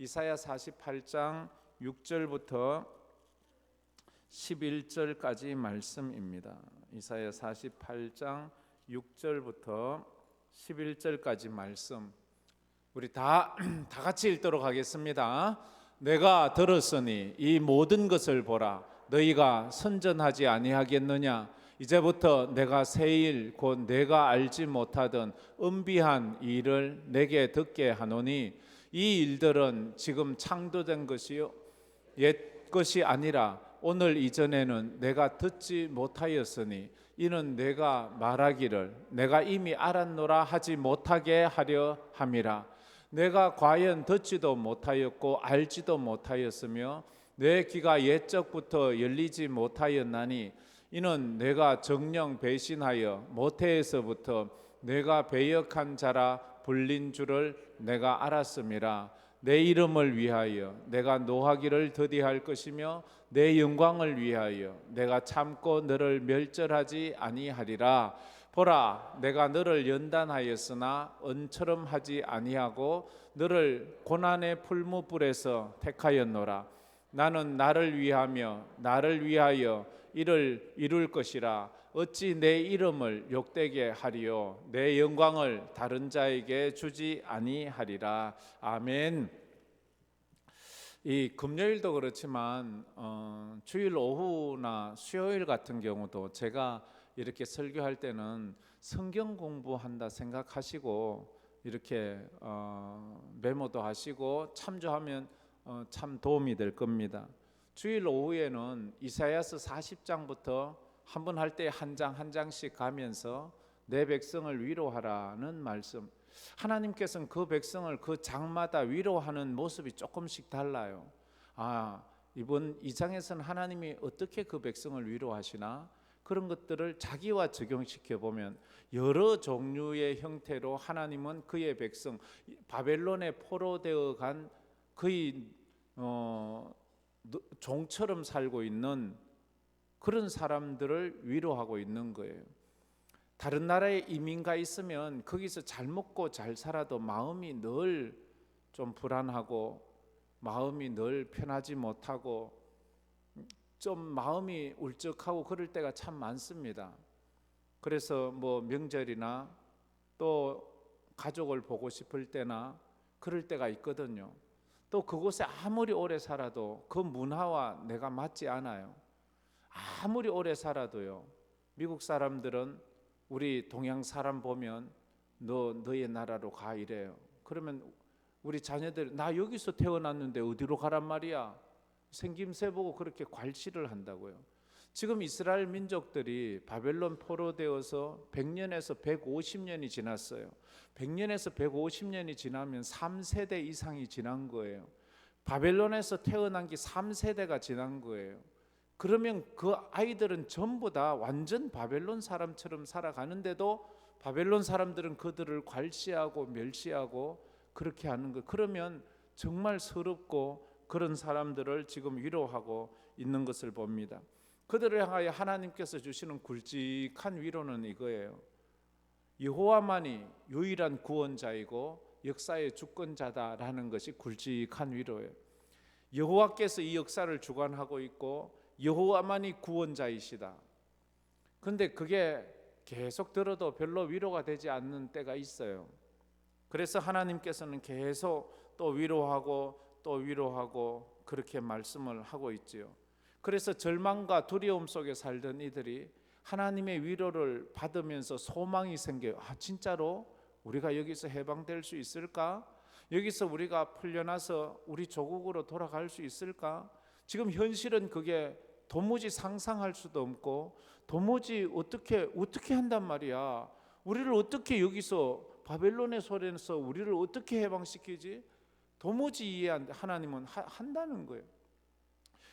이사야 48장 6절부터 11절까지 말씀입니다. 이사야 48장 6절부터 11절까지 말씀 우리 다 같이 읽도록 하겠습니다. 내가 들었으니 이 모든 것을 보라. 너희가 선전하지 아니하겠느냐? 이제부터 내가 새 일 곧 내가 알지 못하던 은비한 일을 내게 듣게 하노니 이 일들은 지금 창조된 것이요 옛 것이 아니라 오늘 이전에는 내가 듣지 못하였으니 이는 내가 말하기를 내가 이미 알았노라 하지 못하게 하려 함이라. 내가 과연 듣지도 못하였고 알지도 못하였으며 내 귀가 옛적부터 열리지 못하였나니 이는 내가 정녕 배신하여 모태에서부터 내가 배역한 자라 불린 줄을 내가 알았음이라. 내 이름을 위하여 내가 노하기를 더디할 것이며 내 영광을 위하여 내가 참고 너를 멸절하지 아니하리라. 보라, 내가 너를 연단하였으나 은처럼 하지 아니하고 너를 고난의 풀무불에서 택하였노라. 나는 나를 위하며 나를 위하여 이를 이룰 것이라. 어찌 내 이름을 욕되게 하리요 내 영광을 다른 자에게 주지 아니하리라. 아멘. 이 금요일도 그렇지만 주일 오후나 수요일 같은 경우도 제가 이렇게 설교할 때는 성경 공부한다 생각하시고 이렇게 메모도 하시고 참조하면 참 도움이 될 겁니다. 주일 오후에는 이사야서 40장부터 한 번 할 때 한 장 한 장씩 가면서 내 백성을 위로하라는 말씀. 하나님께서는 그 백성을 그 장마다 위로하는 모습이 조금씩 달라요. 이번 2장에서는 하나님이 어떻게 그 백성을 위로하시나? 그런 것들을 자기와 적용시켜 보면 여러 종류의 형태로 하나님은 그의 백성, 바벨론에 포로되어 간 그의 종처럼 살고 있는 그런 사람들을 위로하고 있는 거예요. 다른 나라에 이민가 있으면 거기서 잘 먹고 잘 살아도 마음이 늘 좀 불안하고 마음이 늘 편하지 못하고 좀 마음이 울적하고 그럴 때가 참 많습니다. 그래서 뭐 명절이나 또 가족을 보고 싶을 때나 그럴 때가 있거든요. 또 그곳에 아무리 오래 살아도 그 문화와 내가 맞지 않아요. 아무리 오래 살아도요. 미국 사람들은 우리 동양 사람 보면 너의 나라로 가 이래요. 그러면 우리 자녀들 나 여기서 태어났는데 어디로 가란 말이야? 생김새 보고 그렇게 괄시를 한다고요. 지금 이스라엘 민족들이 바벨론 포로되어서 100년에서 150년이 지났어요. 100년에서 150년이 지나면 3세대 이상이 지난 거예요. 바벨론에서 태어난 게 3세대가 지난 거예요. 그러면 그 아이들은 전부 다 완전 바벨론 사람처럼 살아가는데도 바벨론 사람들은 그들을 괄시하고 멸시하고 그렇게 하는 거예요. 그러면 정말 서럽고 그런 사람들을 지금 위로하고 있는 것을 봅니다. 그들을 향하여 하나님께서 주시는 굵직한 위로는 이거예요. 여호와만이 유일한 구원자이고 역사의 주권자다라는 것이 굵직한 위로예요. 여호와께서 이 역사를 주관하고 있고 여호와만이 구원자이시다. 그런데 그게 계속 들어도 별로 위로가 되지 않는 때가 있어요. 그래서 하나님께서는 계속 또 위로하고 또 위로하고 그렇게 말씀을 하고 있지요. 그래서 절망과 두려움 속에 살던 이들이 하나님의 위로를 받으면서 소망이 생겨요. 진짜로 우리가 여기서 해방될 수 있을까? 여기서 우리가 풀려나서 우리 조국으로 돌아갈 수 있을까? 지금 현실은 그게 도무지 상상할 수도 없고 도무지 어떻게 한단 말이야. 우리를 어떻게 여기서 바벨론의 소리에서 우리를 어떻게 해방시키지? 도무지 하나님은 한다는 거예요.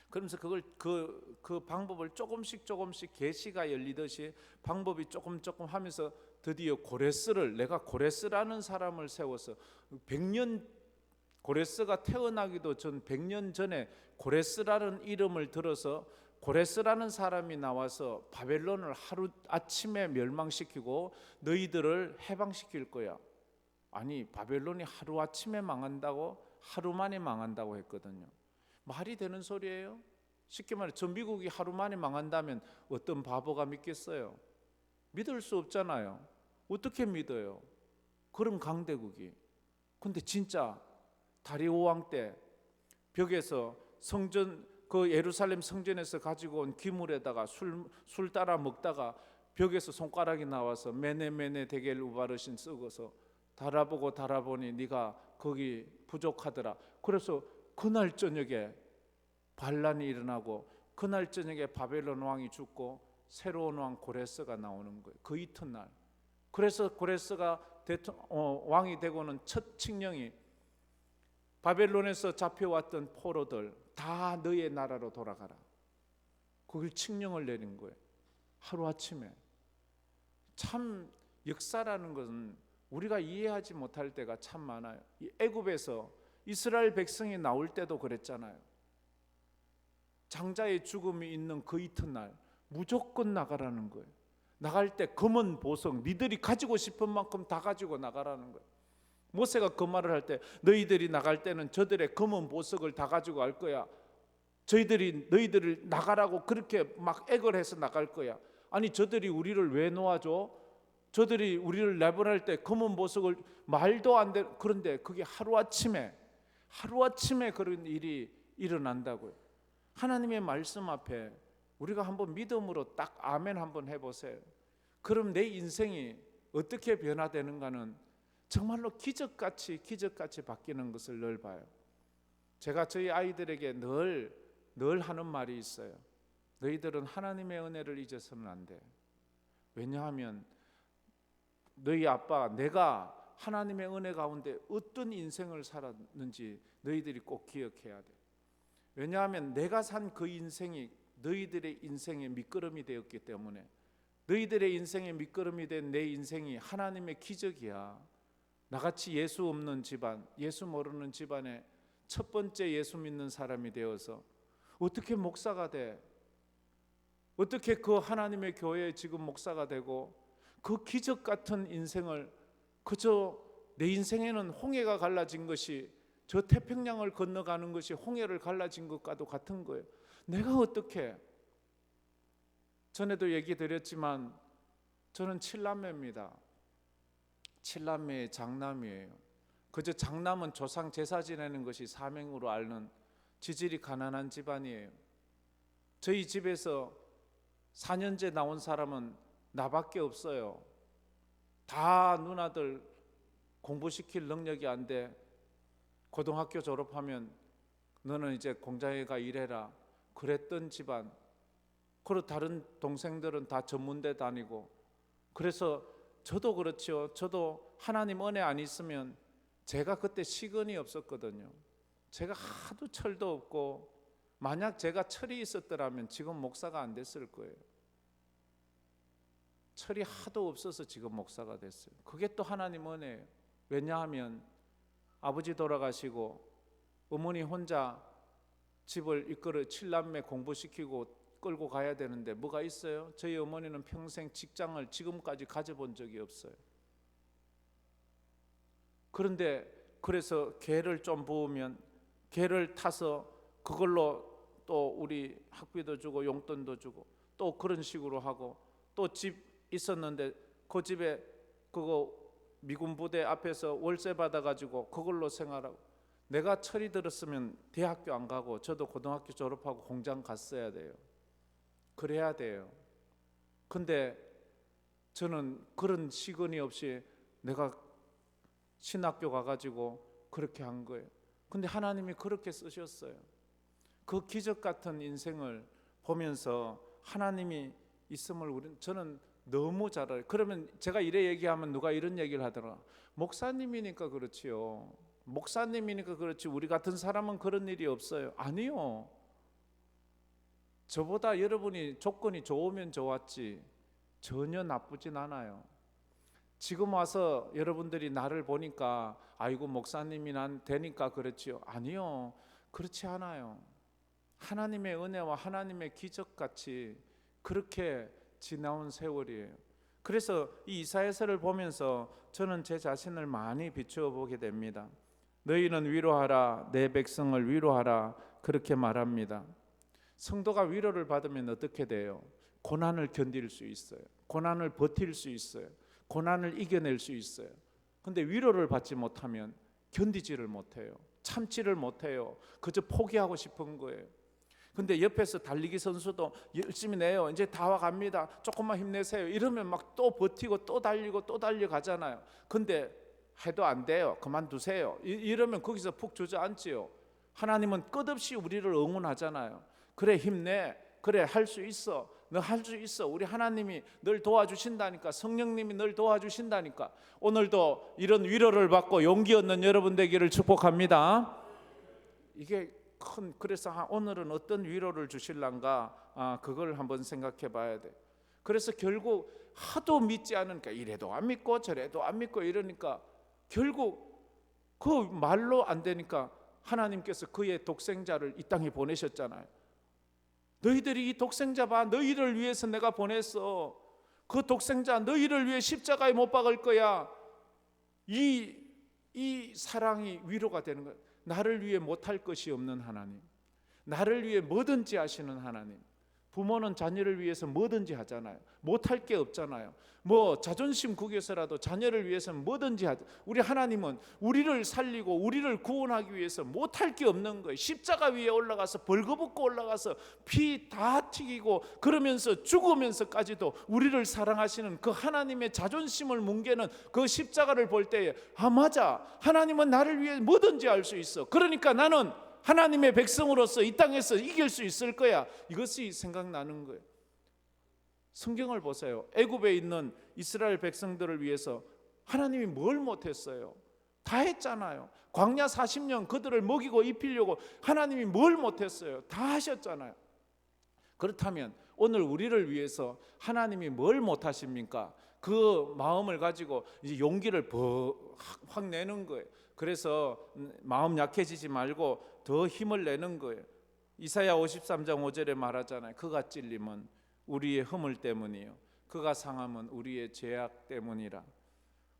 그러면서 그걸 그 방법을 조금씩 계시가 열리듯이 방법이 조금 하면서 드디어 내가 고레스라는 사람을 세워서 100년 고레스가 태어나기도 전 100년 전에 고레스라는 이름을 들어서 고레스라는 사람이 나와서 바벨론을 하루 아침에 멸망시키고 너희들을 해방시킬 거야. 아니 바벨론이 하루 아침에 망한다고? 하루 만에 망한다고 했거든요. 말이 되는 소리예요? 쉽게 말해 저 미국이 하루 만에 망한다면 어떤 바보가 믿겠어요? 믿을 수 없잖아요. 어떻게 믿어요? 그런 강대국이. 근데 진짜 다리오 왕 때 벽에서 성전 그 예루살렘 성전에서 가지고 온 기물에다가 술 따라 먹다가 벽에서 손가락이 나와서 메네 데겔 우바르신 썩어서 달아보니 네가 거기 부족하더라. 그래서 그날 저녁에 반란이 일어나고 그날 저녁에 바벨론 왕이 죽고 새로운 왕 고레스가 나오는 거예요. 그 이튿날. 그래서 고레스가 왕이 되고는 첫 칙령이 바벨론에서 잡혀왔던 포로들 다 너의 나라로 돌아가라. 그걸 칙령을 내린 거예요. 하루아침에. 참 역사라는 것은 우리가 이해하지 못할 때가 참 많아요. 애굽에서 이스라엘 백성이 나올 때도 그랬잖아요. 장자의 죽음이 있는 그 이튿날 무조건 나가라는 거예요. 나갈 때 검은 보석 니들이 가지고 싶은 만큼 다 가지고 나가라는 거예요. 모세가 그 말을 할 때 너희들이 나갈 때는 저들의 검은 보석을 다 가지고 갈 거야. 저희들이 너희들을 나가라고 그렇게 막 액을 해서 나갈 거야. 아니 저들이 우리를 왜 놓아줘? 저들이 우리를 내보낼 때 검은 보석을 말도 안 돼. 그런데 그게 하루아침에 그런 일이 일어난다고요. 하나님의 말씀 앞에 우리가 한번 믿음으로 딱 아멘 한번 해보세요. 그럼 내 인생이 어떻게 변화되는가는 정말로 기적같이 바뀌는 것을 늘 봐요. 제가 저희 아이들에게 늘 하는 말이 있어요. 너희들은 하나님의 은혜를 잊어서는 안 돼. 왜냐하면 너희 아빠 내가 하나님의 은혜 가운데 어떤 인생을 살았는지 너희들이 꼭 기억해야 돼. 왜냐하면 내가 산 그 인생이 너희들의 인생의 밑거름이 되었기 때문에 너희들의 인생의 밑거름이 된 내 인생이 하나님의 기적이야. 나같이 예수 없는 집안, 예수 모르는 집안에 첫 번째 예수 믿는 사람이 되어서 어떻게 목사가 돼? 어떻게 그 하나님의 교회에 지금 목사가 되고 그 기적 같은 인생을 그저 내 인생에는 홍해가 갈라진 것이 저 태평양을 건너가는 것이 홍해를 갈라진 것과도 같은 거예요. 내가 어떻게 전에도 얘기 드렸지만 저는 7남매입니다. 7남매의 장남이에요. 그저 장남은 조상 제사 지내는 것이 사명으로 앓는 지질이 가난한 집안이에요. 저희 집에서 4년째 나온 사람은 나밖에 없어요. 다 누나들 공부시킬 능력이 안 돼. 고등학교 졸업하면 너는 이제 공장에 가 일해라 그랬던 집안. 그리고 다른 동생들은 다 전문대 다니고. 그래서 저도 그렇죠. 저도 하나님 은혜 안 있으면 제가 그때 시근이 없었거든요. 제가 하도 철도 없고 만약 제가 철이 있었더라면 지금 목사가 안 됐을 거예요. 철이 하도 없어서 지금 목사가 됐어요. 그게 또 하나님 은혜예요. 왜냐하면 아버지 돌아가시고 어머니 혼자 집을 이끌어 7남매 공부시키고 끌고 가야 되는데 뭐가 있어요? 저희 어머니는 평생 직장을 지금까지 가져본 적이 없어요. 그런데 그래서 개를 좀 부으면 개를 타서 그걸로 또 우리 학비도 주고 용돈도 주고 또 그런 식으로 하고 또 집 있었는데 그 집에 그거 미군 부대 앞에서 월세 받아가지고 그걸로 생활하고. 내가 철이 들었으면 대학교 안 가고 저도 고등학교 졸업하고 공장 갔어야 돼요. 그래야 돼요. 근데 저는 그런 시근이 없이 내가 신학교 가가지고 그렇게 한 거예요. 근데 하나님이 그렇게 쓰셨어요. 그 기적 같은 인생을 보면서 하나님이 있음을 저는 너무 잘 알아요. 그러면 제가 이래 얘기하면 누가 이런 얘기를 하더라. 목사님이니까 그렇지요. 목사님이니까 그렇지 우리 같은 사람은 그런 일이 없어요. 아니요. 저보다 여러분이 조건이 좋으면 좋았지 전혀 나쁘진 않아요. 지금 와서 여러분들이 나를 보니까 아이고 목사님이 난 되니까 그렇지요. 아니요. 그렇지 않아요. 하나님의 은혜와 하나님의 기적같이 그렇게 지나온 세월이에요. 그래서 이 이사야서를 보면서 저는 제 자신을 많이 비추어 보게 됩니다. 너희는 위로하라, 내 백성을 위로하라, 그렇게 말합니다. 성도가 위로를 받으면 어떻게 돼요? 고난을 견딜 수 있어요. 고난을 버틸 수 있어요. 고난을 이겨낼 수 있어요. 근데 위로를 받지 못하면 견디지를 못해요. 참지를 못해요. 그저 포기하고 싶은 거예요. 근데 옆에서 달리기 선수도 열심히 내요. 이제 다 와갑니다. 조금만 힘내세요. 이러면 막 또 버티고 또 달리고 또 달려가잖아요. 근데 해도 안 돼요. 그만두세요. 이러면 거기서 푹 주저앉지요. 하나님은 끝없이 우리를 응원하잖아요. 그래, 힘내. 그래, 할 수 있어. 너 할 수 있어. 우리 하나님이 널 도와주신다니까. 성령님이 널 도와주신다니까. 오늘도 이런 위로를 받고 용기 얻는 여러분 되기를 축복합니다. 이게 그래서 오늘은 어떤 위로를 주실란가, 그걸 한번 생각해 봐야 돼. 그래서 결국 하도 믿지 않으니까 이래도 안 믿고 저래도 안 믿고 이러니까 결국 그 말로 안 되니까 하나님께서 그의 독생자를 이 땅에 보내셨잖아요. 너희들이 이 독생자 봐, 너희를 위해서 내가 보냈어. 그 독생자 너희를 위해 십자가에 못 박을 거야. 이 사랑이 위로가 되는 거예요. 나를 위해 못할 것이 없는 하나님, 나를 위해 뭐든지 하시는 하나님. 부모는 자녀를 위해서 뭐든지 하잖아요. 못할 게 없잖아요. 뭐 자존심 구겨서라도 자녀를 위해서는 뭐든지 하죠. 우리 하나님은 우리를 살리고 우리를 구원하기 위해서 못할 게 없는 거예요. 십자가 위에 올라가서 벌거벗고 올라가서 피 다 튀기고 그러면서 죽으면서까지도 우리를 사랑하시는 그 하나님의 자존심을 뭉개는 그 십자가를 볼 때에 맞아, 하나님은 나를 위해 뭐든지 할 수 있어. 그러니까 나는 하나님의 백성으로서 이 땅에서 이길 수 있을 거야. 이것이 생각나는 거예요. 성경을 보세요. 애굽에 있는 이스라엘 백성들을 위해서 하나님이 뭘 못했어요? 다 했잖아요. 광야 40년 그들을 먹이고 입히려고 하나님이 뭘 못했어요? 다 하셨잖아요. 그렇다면 오늘 우리를 위해서 하나님이 뭘 못하십니까? 그 마음을 가지고 이제 용기를 확 내는 거예요. 그래서 마음 약해지지 말고 더 힘을 내는 거예요. 이사야 53장 5절에 말하잖아요. 그가 찔림은 우리의 허물 때문이요, 그가 상함은 우리의 죄악 때문이라.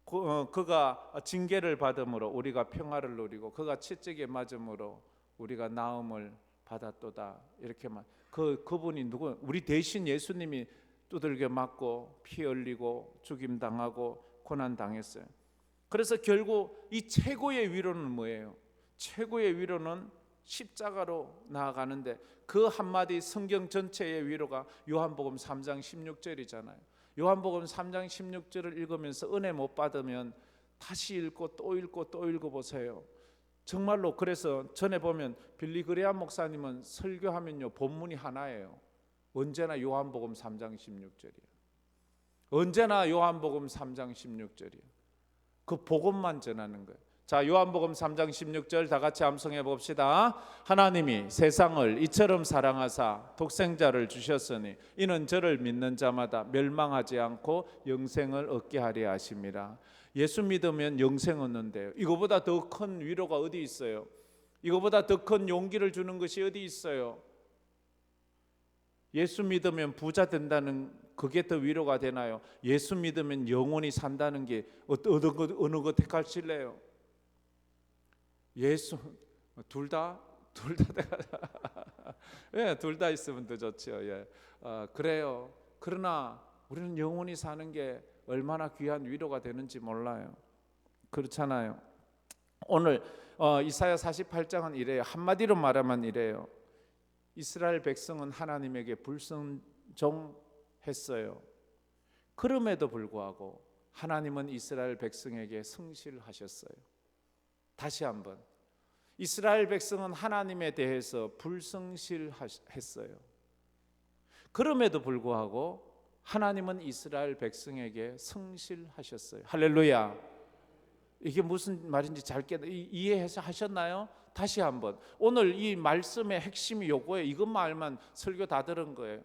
그가 징계를 받음으로 우리가 평화를 누리고 그가 채찍에 맞음으로 우리가 나음을 받았도다. 이렇게 말. 그분이 누구? 우리 대신 예수님이 두들겨 맞고 피 흘리고 죽임 당하고 고난 당했어요. 그래서 결국 이 최고의 위로는 뭐예요? 최고의 위로는 십자가로 나아가는데 그 한마디 성경 전체의 위로가 요한복음 3장 16절이잖아요. 요한복음 3장 16절을 읽으면서 은혜 못 받으면 다시 읽고 또 읽고 또 읽어보세요. 정말로. 그래서 전에 보면 빌리 그레암 목사님은 설교하면요 본문이 하나예요. 언제나 요한복음 3장 16절이에요. 언제나 요한복음 3장 16절이에요. 그 복음만 전하는 거예요. 자, 요한복음 3장 16절 다 같이 암송해 봅시다. 하나님이 세상을 이처럼 사랑하사 독생자를 주셨으니 이는 저를 믿는 자마다 멸망하지 않고 영생을 얻게 하려 하심이라. 예수 믿으면 영생 얻는데요. 이거보다 더 큰 위로가 어디 있어요? 이거보다 더 큰 용기를 주는 것이 어디 있어요? 예수 믿으면 부자 된다는 그게 더 위로가 되나요? 예수 믿으면 영원히 산다는 게 어느 거 택하실래요? 예수 둘 다 예, 둘 다 있으면 더 좋죠. 예, 그래요. 그러나 우리는 영원히 사는 게 얼마나 귀한 위로가 되는지 몰라요. 그렇잖아요. 오늘 이사야 48장은 이래요. 한마디로 말하면 이래요. 이스라엘 백성은 하나님에게 불순종했어요. 그럼에도 불구하고 하나님은 이스라엘 백성에게 성실하셨어요. 다시 한번, 이스라엘 백성은 하나님에 대해서 불성실했어요. 그럼에도 불구하고 하나님은 이스라엘 백성에게 성실하셨어요. 할렐루야. 이게 무슨 말인지 잘 이해해서 하셨나요? 다시 한번, 오늘 이 말씀의 핵심이 요거예요. 이것만 알면 설교 다 들은 거예요.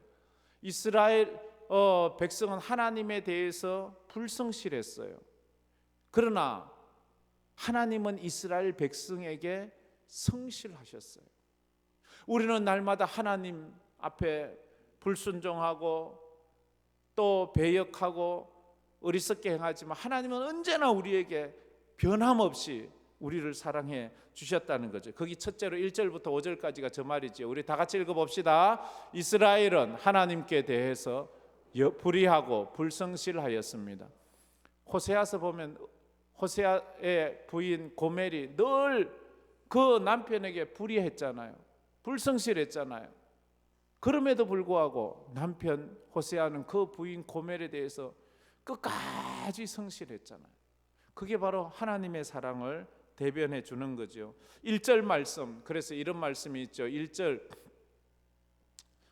이스라엘 백성은 하나님에 대해서 불성실했어요. 그러나 하나님은 이스라엘 백성에게 성실하셨어요. 우리는 날마다 하나님 앞에 불순종하고 또 배역하고 어리석게 행하지만 하나님은 언제나 우리에게 변함없이 우리를 사랑해 주셨다는 거죠. 거기 첫째로 1절부터 5절까지가 저 말이죠. 우리 다 같이 읽어봅시다. 이스라엘은 하나님께 대해서 불의하고 불성실하였습니다. 호세아서 보면 호세아의 부인 고멜이 늘 그 남편에게 불의했잖아요. 불성실했잖아요. 그럼에도 불구하고 남편 호세아는 그 부인 고멜에 대해서 끝까지 성실했잖아요. 그게 바로 하나님의 사랑을 대변해 주는 거죠. 1절 말씀, 그래서 이런 말씀이 있죠. 1절,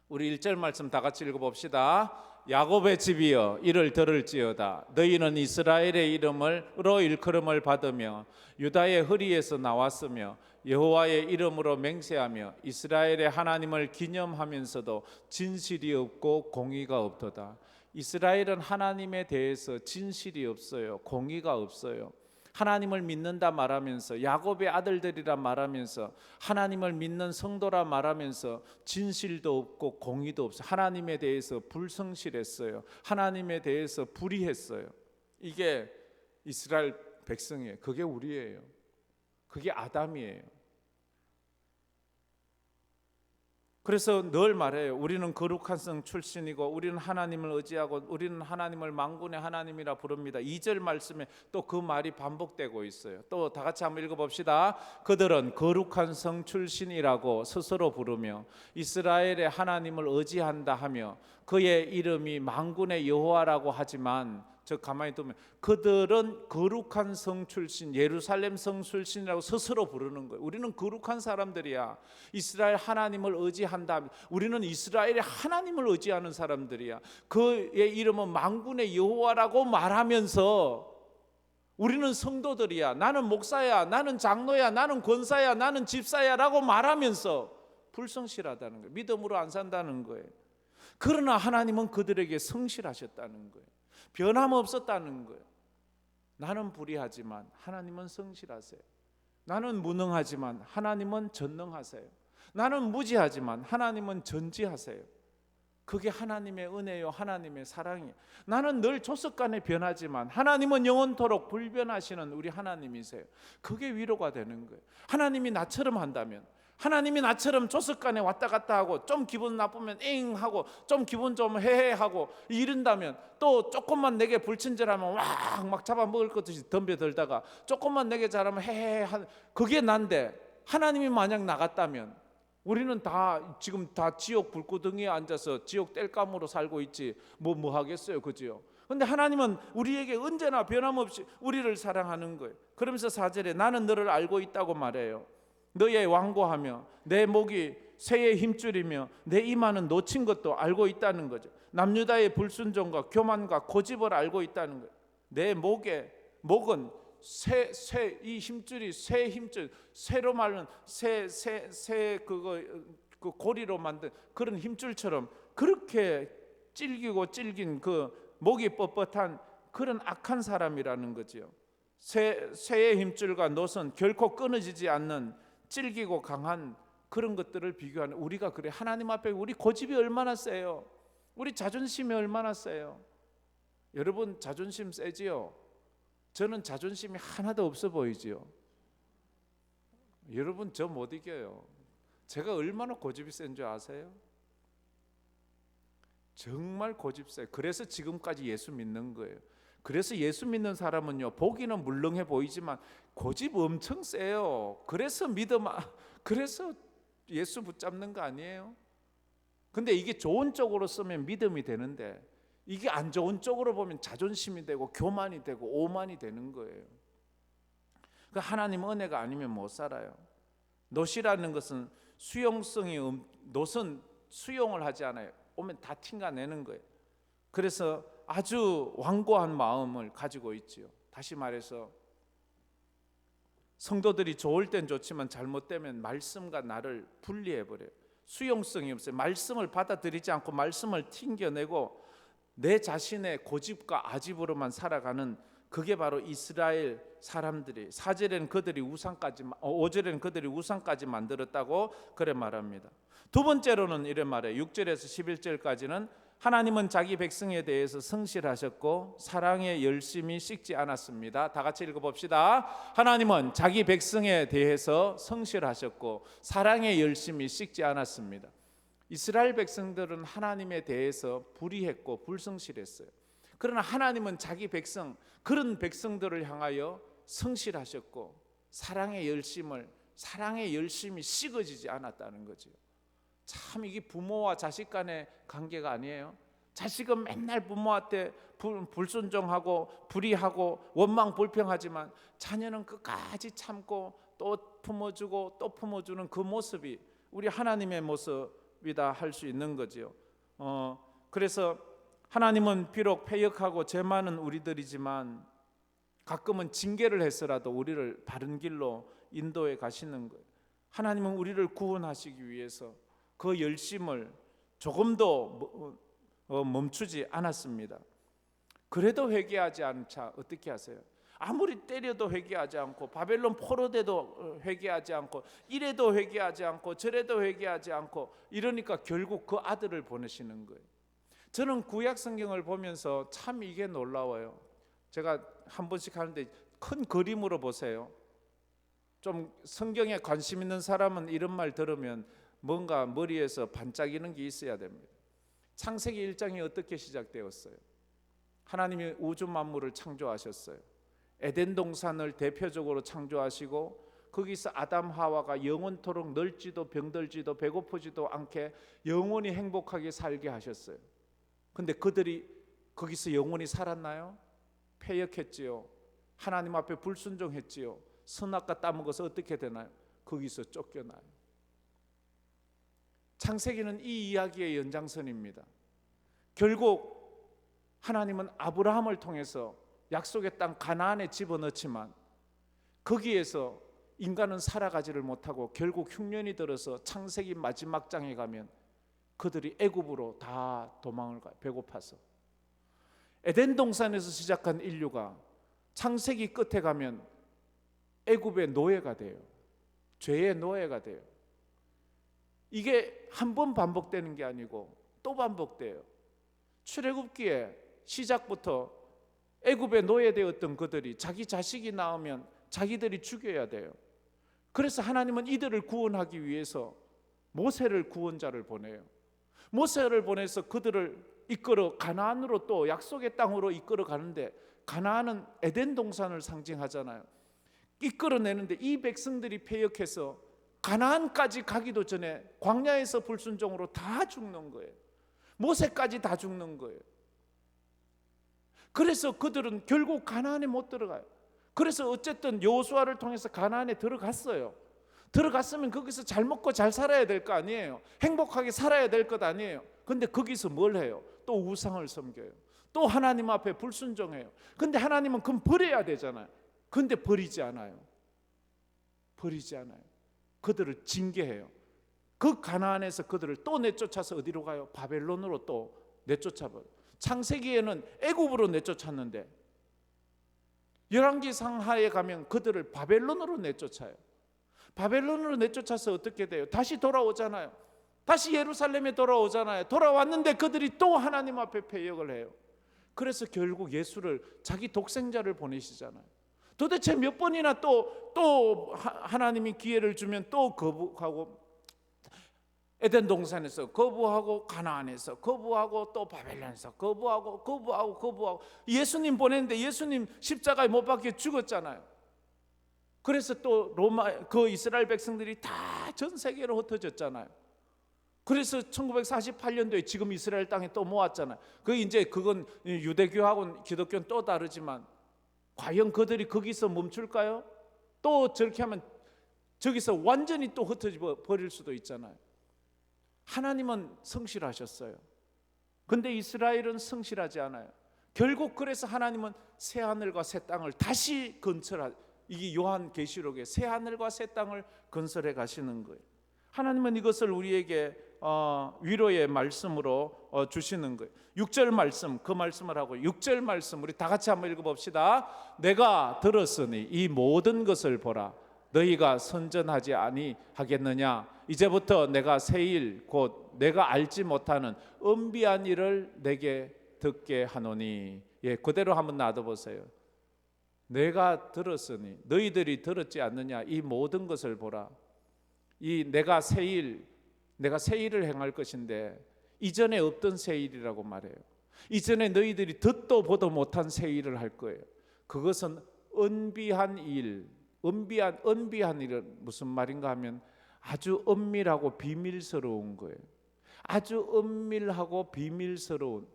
우리 1절 말씀 다 같이 읽어봅시다. 야곱의 집이여 이를 들을지어다. 너희는 이스라엘의 이름으로 일컬음을 받으며 유다의 허리에서 나왔으며 여호와의 이름으로 맹세하며 이스라엘의 하나님을 기념하면서도 진실이 없고 공의가 없도다. 이스라엘은 하나님에 대해서 진실이 없어요. 공의가 없어요. 하나님을 믿는다 말하면서 야곱의 아들들이라 말하면서 하나님을 믿는 성도라 말하면서 진실도 없고 공의도 없어요. 하나님에 대해서 불성실했어요. 하나님에 대해서 불의했어요. 이게 이스라엘 백성이에요. 그게 우리예요. 그게 아담이에요. 그래서 늘 말해요. 우리는 거룩한 성 출신이고 우리는 하나님을 의지하고 우리는 하나님을 만군의 하나님이라 부릅니다. 2절 말씀에 또 그 말이 반복되고 있어요. 또 다 같이 한번 읽어봅시다. 그들은 거룩한 성 출신이라고 스스로 부르며 이스라엘의 하나님을 의지한다 하며 그의 이름이 만군의 여호와라고 하지만 저 가만히 두면 그들은 거룩한 성 출신, 예루살렘 성 출신이라고 스스로 부르는 거예요. 우리는 거룩한 사람들이야. 이스라엘 하나님을 의지한다. 우리는 이스라엘의 하나님을 의지하는 사람들이야. 그의 이름은 만군의 여호와라고 말하면서 우리는 성도들이야. 나는 목사야. 나는 장로야. 나는 권사야. 나는 집사야 라고 말하면서 불성실하다는 거예요. 믿음으로 안 산다는 거예요. 그러나 하나님은 그들에게 성실하셨다는 거예요. 변함없었다는 거예요. 나는 불의하지만 하나님은 성실하세요. 나는 무능하지만 하나님은 전능하세요. 나는 무지하지만 하나님은 전지하세요. 그게 하나님의 은혜요, 하나님의 사랑이에요. 나는 늘 조석간에 변하지만 하나님은 영원토록 불변하시는 우리 하나님이세요. 그게 위로가 되는 거예요. 하나님이 나처럼 한다면, 하나님이 나처럼 조석간에 왔다 갔다 하고 좀 기분 나쁘면 엥 하고 좀 기분 좀 해하고 이른다면, 또 조금만 내게 불친절하면 막 잡아먹을 것 듯이 덤벼들다가 조금만 내게 잘하면 해해 그게 난데, 하나님이 만약 나갔다면 우리는 다 지금 다 지옥 불구덩이에 앉아서 지옥 땔감으로 살고 있지 뭐 하겠어요, 그죠? 근데 하나님은 우리에게 언제나 변함없이 우리를 사랑하는 거예요. 그러면서 4절에 나는 너를 알고 있다고 말해요. 너의 완고하며 내 목이 새의 힘줄이며 내 이마는 놓친 것도 알고 있다는 거죠. 남유다의 불순종과 교만과 고집을 알고 있다는 거예요. 내 목은 이 힘줄이 새 힘줄, 새로 말하는 그 고리로 만든 그런 힘줄처럼 그렇게 찔긴 그 목이 뻣뻣한 그런 악한 사람이라는 거죠. 새의 힘줄과 노선 결코 끊어지지 않는 찔기고 강한 그런 것들을 비교하는, 우리가 그래. 하나님 앞에 우리 고집이 얼마나 세요. 우리 자존심이 얼마나 세요. 여러분 자존심 세지요? 저는 자존심이 하나도 없어 보이지요. 여러분 저 못 이겨요. 제가 얼마나 고집이 센 줄 아세요? 정말 고집 세. 그래서 지금까지 예수 믿는 거예요. 그래서 예수 믿는 사람은요, 보기는 물렁해 보이지만 고집 엄청 세요. 그래서 그래서 예수 붙잡는 거 아니에요? 근데 이게 좋은 쪽으로 쓰면 믿음이 되는데, 이게 안 좋은 쪽으로 보면 자존심이 되고 교만이 되고 오만이 되는 거예요. 그 하나님 은혜가 아니면 못 살아요. 놋이라는 것은 놋은 수용을 하지 않아요. 오면 다 튕겨내는 거예요. 그래서 아주 완고한 마음을 가지고 있지요. 다시 말해서 성도들이 좋을 땐 좋지만 잘못되면 말씀과 나를 분리해버려요. 수용성이 없어요. 말씀을 받아들이지 않고 말씀을 튕겨내고 내 자신의 고집과 아집으로만 살아가는, 그게 바로 이스라엘 사람들이 4절에는 그들이 우상까지, 5절에는 그들이 우상까지 만들었다고 그래 말합니다. 두 번째로는 이래 말해요. 6절에서 11절까지는 하나님은 자기 백성에 대해서 성실하셨고 사랑의 열심히 식지 않았습니다. 다 같이 읽어봅시다. 하나님은 자기 백성에 대해서 성실하셨고 사랑의 열심히 식지 않았습니다. 이스라엘 백성들은 하나님에 대해서 불의했고 불성실했어요. 그러나 하나님은 자기 백성, 그런 백성들을 향하여 성실하셨고 사랑의 열심이 식어지지 않았다는 거죠. 참 이게 부모와 자식 간의 관계가 아니에요. 자식은 맨날 부모한테 불순종하고 불의하고 원망 불평하지만 자녀는 끝까지 참고 또 품어주고 또 품어주는 그 모습이 우리 하나님의 모습이다 할 수 있는 거지요. 그래서 하나님은 비록 패역하고 죄 많은 우리들이지만 가끔은 징계를 해서라도 우리를 바른 길로 인도해 가시는 거예요. 하나님은 우리를 구원하시기 위해서 그 열심을 조금도 멈추지 않았습니다. 그래도 회개하지 않자 어떻게 하세요? 아무리 때려도 회개하지 않고 바벨론 포로돼도 회개하지 않고 이래도 회개하지 않고 저래도 회개하지 않고 이러니까 결국 그 아들을 보내시는 거예요. 저는 구약 성경을 보면서 참 이게 놀라워요. 제가 한 번씩 하는데 큰 그림으로 보세요. 좀 성경에 관심 있는 사람은 이런 말 들으면 뭔가 머리에서 반짝이는 게 있어야 됩니다. 창세기 1장이 어떻게 시작되었어요? 하나님이 우주 만물을 창조하셨어요. 에덴 동산을 대표적으로 창조하시고 거기서 아담 하와가 영원토록 늙지도 병들지도 배고프지도 않게 영원히 행복하게 살게 하셨어요. 근데 그들이 거기서 영원히 살았나요? 패역했지요. 하나님 앞에 불순종했지요. 선악과 따먹어서 어떻게 되나요? 거기서 쫓겨나요. 창세기는 이 이야기의 연장선입니다. 결국 하나님은 아브라함을 통해서 약속의 땅 가나안에 집어넣지만 거기에서 인간은 살아가지를 못하고 결국 흉년이 들어서 창세기 마지막 장에 가면 그들이 애굽으로 다 도망을 가요. 배고파서. 에덴 동산에서 시작한 인류가 창세기 끝에 가면 애굽의 노예가 돼요. 죄의 노예가 돼요. 이게 한 번 반복되는 게 아니고 또 반복돼요. 출애굽기에 시작부터 애굽의 노예되었던 그들이 자기 자식이 낳으면 자기들이 죽여야 돼요. 그래서 하나님은 이들을 구원하기 위해서 모세를 구원자를 보내요. 모세를 보내서 그들을 이끌어 가나안으로 또 약속의 땅으로 이끌어 가는데 가나안은 에덴 동산을 상징하잖아요. 이끌어내는데 이 백성들이 패역해서 가나안까지 가기도 전에 광야에서 불순종으로 다 죽는 거예요. 모세까지 다 죽는 거예요. 그래서 그들은 결국 가나안에 못 들어가요. 그래서 어쨌든 여호수아를 통해서 가나안에 들어갔어요. 들어갔으면 거기서 잘 먹고 잘 살아야 될 거 아니에요. 행복하게 살아야 될 것 아니에요. 근데 거기서 뭘 해요? 또 우상을 섬겨요. 또 하나님 앞에 불순종해요. 근데 하나님은 그럼 버려야 되잖아요. 근데 버리지 않아요. 버리지 않아요. 그들을 징계해요. 그 가나안에서 그들을 또 내쫓아서 어디로 가요? 바벨론으로 또 내쫓아버려요. 창세기에는 애굽으로 내쫓았는데 열왕기 상하에 가면 그들을 바벨론으로 내쫓아요. 바벨론으로 내쫓아서 어떻게 돼요? 다시 돌아오잖아요. 다시 예루살렘에 돌아오잖아요. 돌아왔는데 그들이 또 하나님 앞에 패역을 해요. 그래서 결국 예수를 자기 독생자를 보내시잖아요. 도대체 몇 번이나 또 하나님이 기회를 주면 또 거부하고 에덴 동산에서 거부하고 가나안에서 거부하고 또 바벨론에서 거부하고 예수님 보냈는데 예수님 십자가에 못 박혀 죽었잖아요. 그래서 또 로마 그 이스라엘 백성들이 다 전 세계로 흩어졌잖아요. 그래서 1948년도에 지금 이스라엘 땅에 또 모았잖아요. 그건 유대교하고는 기독교는 또 다르지만 과연 그들이 거기서 멈출까요? 또 저렇게 하면 저기서 완전히 또 흩어져 버릴 수도 있잖아요. 하나님은 성실하셨어요. 근데 이스라엘은 성실하지 않아요. 결국 그래서 하나님은 새 하늘과 새 땅을 다시 이게 요한계시록에 새 하늘과 새 땅을 건설해 가시는 거예요. 하나님은 이것을 우리에게 위로의 말씀으로 주시는 거예요. 6절 말씀, 그 말씀을 하고 6절 말씀 우리 다 같이 한번 읽어봅시다. 내가 들었으니 이 모든 것을 보라. 너희가 선전하지 아니하겠느냐? 이제부터 내가 새 일 곧 내가 알지 못하는 은비한 일을 내게 듣게 하노니. 예, 그대로 한번 놔둬보세요. 내가 들었으니 너희들이 들었지 않느냐? 이 모든 것을 보라. 이 내가 새 일을 행할 것인데 이전에 없던 새 일이라고 말해요. 이전에 너희들이 듣도 보도 못한 새 일을 할 거예요. 그것은 은비한 일. 은비한 일은 무슨 말인가 하면 아주 은밀하고 비밀스러운 거예요. 아주 은밀하고 비밀스러운,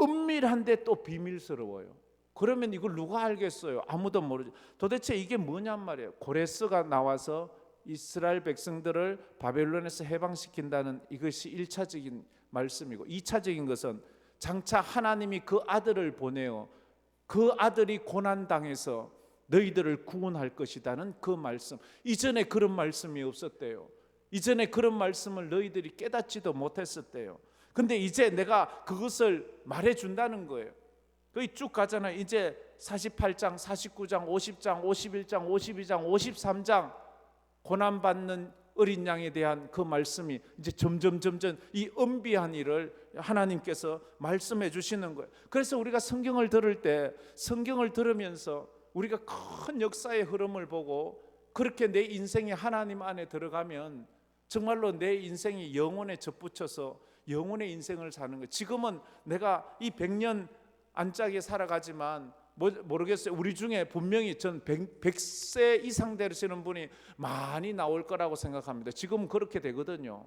은밀한데 또 비밀스러워요. 그러면 이걸 누가 알겠어요? 아무도 모르죠. 도대체 이게 뭐냔 말이에요. 고레스가 나와서 이스라엘 백성들을 바벨론에서 해방시킨다는 이것이 1차적인 말씀이고, 2차적인 것은 장차 하나님이 그 아들을 보내어 그 아들이 고난당해서 너희들을 구원할 것이다는 그 말씀. 이전에 그런 말씀이 없었대요. 이전에 그런 말씀을 너희들이 깨닫지도 못했었대요. 근데 이제 내가 그것을 말해준다는 거예요. 거기 쭉 가잖아요. 이제 48장, 49장, 50장, 51장, 52장, 53장 고난받는 어린 양에 대한 그 말씀이 이제 점점 이 은비한 일을 하나님께서 말씀해 주시는 거예요. 그래서 우리가 성경을 들을 때, 성경을 들으면서 우리가 큰 역사의 흐름을 보고 그렇게 내 인생이 하나님 안에 들어가면 정말로 내 인생이 영혼에 접붙여서 영혼의 인생을 사는 거예요. 지금은 내가 이 100년 안짝에 살아가지만 모르겠어요. 우리 중에 분명히 전 100세 이상 되시는 분이 많이 나올 거라고 생각합니다. 지금 그렇게 되거든요.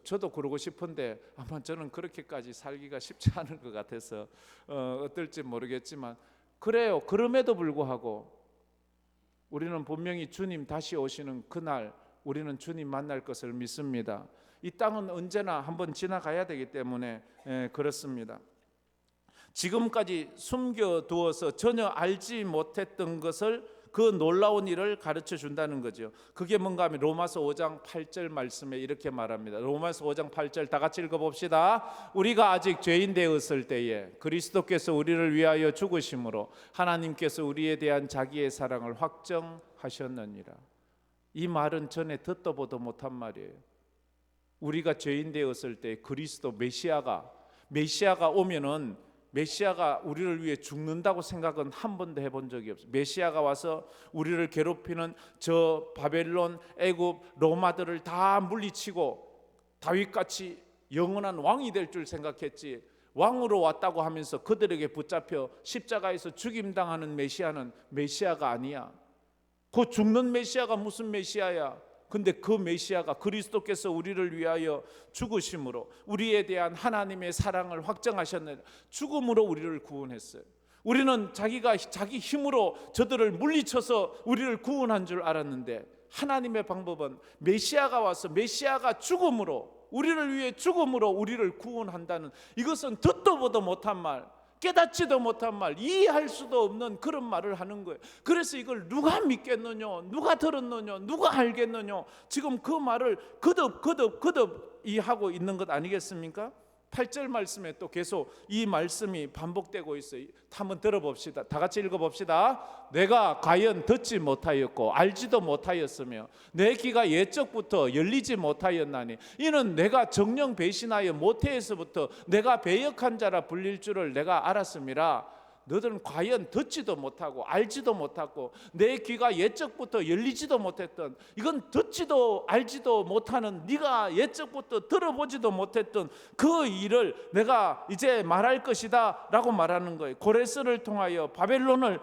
저도 그러고 싶은데 아마 저는 그렇게까지 살기가 쉽지 않을 것 같아서 어떨지 모르겠지만 그래요. 그럼에도 불구하고 우리는 분명히 주님 다시 오시는 그날 우리는 주님 만날 것을 믿습니다. 이 땅은 언제나 한번 지나가야 되기 때문에 그렇습니다. 지금까지 숨겨두어서 전혀 알지 못했던 것을, 그 놀라운 일을 가르쳐 준다는 거죠. 그게 뭔가 하면 로마서 5장 8절 말씀에 이렇게 말합니다. 로마서 5장 8절 다 같이 읽어봅시다. 우리가 아직 죄인 되었을 때에 그리스도께서 우리를 위하여 죽으심으로 하나님께서 우리에 대한 자기의 사랑을 확정하셨느니라. 이 말은 전에 듣도 보도 못한 말이에요. 우리가 죄인 되었을 때 그리스도 메시아가 오면은 메시아가 우리를 위해 죽는다고 생각은 한 번도 해본 적이 없어요. 메시아가 와서 우리를 괴롭히는 저 바벨론, 애굽, 로마들을 다 물리치고 다윗같이 영원한 왕이 될 줄 생각했지, 왕으로 왔다고 하면서 그들에게 붙잡혀 십자가에서 죽임당하는 메시아는 메시아가 아니야. 그 죽는 메시아가 무슨 메시아야? 근데 그 메시아가 그리스도께서 우리를 위하여 죽으심으로 우리에 대한 하나님의 사랑을 확정하셨는데 죽음으로 우리를 구원했어요. 우리는 자기 힘으로 저들을 물리쳐서 우리를 구원한 줄 알았는데 하나님의 방법은 메시아가 와서 메시아가 죽음으로, 우리를 위해 죽음으로 우리를 구원한다는, 이것은 듣도 보도 못한 말, 깨닫지도 못한 말, 이해할 수도 없는 그런 말을 하는 거예요. 그래서 이걸 누가 믿겠느냐, 누가 들었느냐, 누가 알겠느냐, 지금 그 말을 거듭 이해하고 있는 것 아니겠습니까? 8절 말씀에 또 계속 이 말씀이 반복되고 있어요. 한번 들어봅시다. 다 같이 읽어봅시다. 내가 과연 듣지 못하였고 알지도 못하였으며 내 귀가 옛적부터 열리지 못하였나니 이는 내가 정령 배신하여 모태에서부터 내가 배역한 자라 불릴 줄을 내가 알았음이라. 너들은 과연 듣지도 못하고 알지도 못하고 내 귀가 옛적부터 열리지도 못했던, 이건 듣지도 알지도 못하는, 네가 옛적부터 들어보지도 못했던 그 일을 내가 이제 말할 것이다 라고 말하는 거예요. 고레스를 통하여 바벨론을